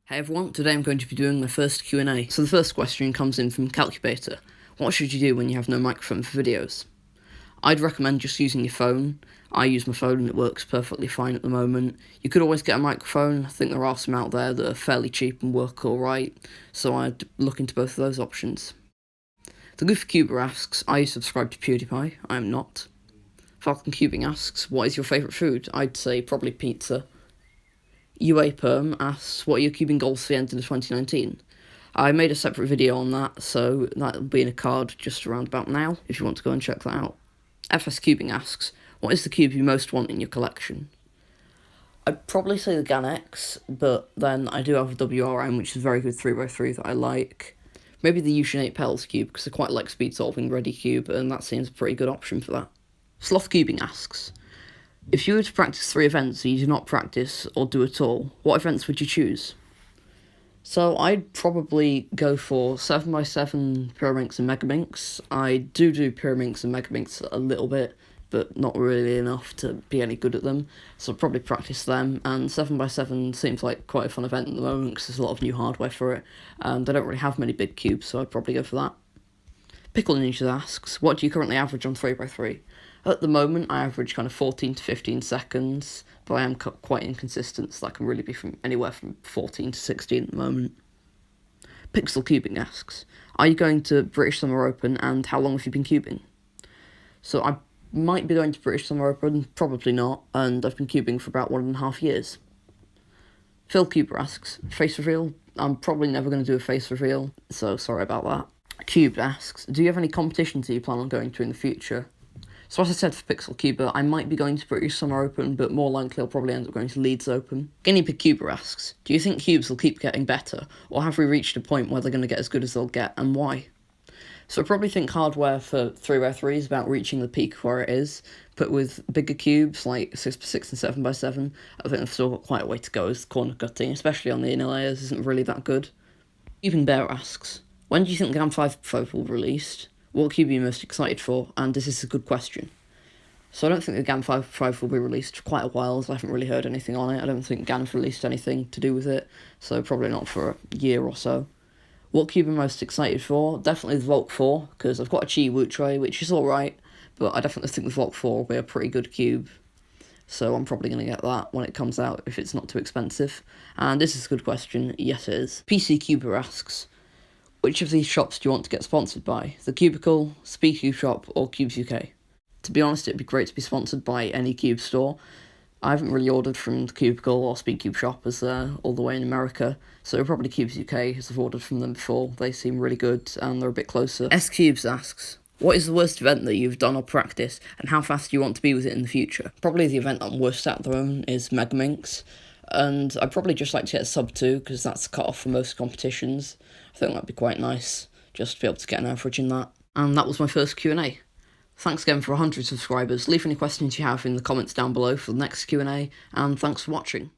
Hey everyone, today I'm going to be doing my first Q&A. So the first question comes in from Calcubator. What should you do when you have no microphone for videos? I'd recommend just using your phone. I use my phone and it works perfectly fine at the moment. You could always get a microphone. I think there are some out there that are fairly cheap and work alright, so I'd look into both of those options. The Goofy Cuber asks, are you subscribed to PewDiePie? I am not. Falcon Cubing asks, what is your favourite food? I'd say probably pizza. UA Perm asks, what are your cubing goals for the end of 2019? I made a separate video on that, so that'll be in a card just around about now, if you want to go and check that out. FS Cubing asks, what is the cube you most want in your collection? I'd probably say the GAN X, but then I do have a WRM, which is a very good 3x3 that I like. Maybe the Yushin 8 Pels cube, because I quite like speed solving ready cube, and that seems a pretty good option for that. Sloth Cubing asks, if you were to practice 3 events that you do not practice or do at all, what events would you choose? So I'd probably go for 7x7 Pyraminx and Megaminx. I do Pyraminx and Megaminx a little bit, but not really enough to be any good at them, so I'd probably practice them, and 7x7 seems like quite a fun event at the moment because there's a lot of new hardware for it, and they don't really have many big cubes, so I'd probably go for that. Pickle Ninja asks, what do you currently average on 3x3? At the moment, I average kind of 14 to 15 seconds, but I am quite inconsistent, so that can really be from anywhere from 14 to 16 at the moment. Pixel Cubing asks, are you going to British Summer Open, and how long have you been cubing? So I might be going to British Summer Open, probably not, and I've been cubing for about 1.5 years. Phil Cuber asks, face reveal? I'm probably never going to do a face reveal, so sorry about that. Cubed asks, do you have any competitions that you plan on going to in the future? So as I said for Pixel Cuber, I might be going to British Summer Open, but more likely I'll probably end up going to Leeds Open. Guinea Pig Cuber asks, do you think cubes will keep getting better, or have we reached a point where they're going to get as good as they'll get, and why? So I probably think hardware for 3x3 is about reaching the peak where it is, but with bigger cubes like 6x6 and 7x7, I think they've still got quite a way to go as corner cutting, especially on the inner layers, isn't really that good. Even Bear asks, when do you think the GAN 5 Pro will be released? What cube are you most excited for? And is this a good question? So I don't think the GAN 5 will be released for quite a while, as I haven't really heard anything on it. I don't think GAN have released anything to do with it, so probably not for a year or so. What cube I'm most excited for? Definitely the Volk 4, because I've got a Chi Woot tray, which is alright, but I definitely think the Volk 4 will be a pretty good cube. So I'm probably going to get that when it comes out, if it's not too expensive. And this is a good question. Yes, it is. PC Cuber asks, which of these shops do you want to get sponsored by? The Cubicle, Speedcube Shop, or Cubes UK? To be honest, it'd be great to be sponsored by any cube store. I haven't really ordered from the Cubicle or Speedcube Shop as they're all the way in America, so probably Cubes UK, as I've ordered from them before. They seem really good and they're a bit closer. S Cubes asks, what is the worst event that you've done or practiced, and how fast do you want to be with it in the future? Probably the event I'm worst at the moment is Megaminx, and I'd probably just like to get a sub 2, because that's cut off for most competitions. I think that'd be quite nice, just to be able to get an average in that. And that was my first Q&A. Thanks again for 100 subscribers. Leave any questions you have in the comments down below for the next Q&A, and thanks for watching.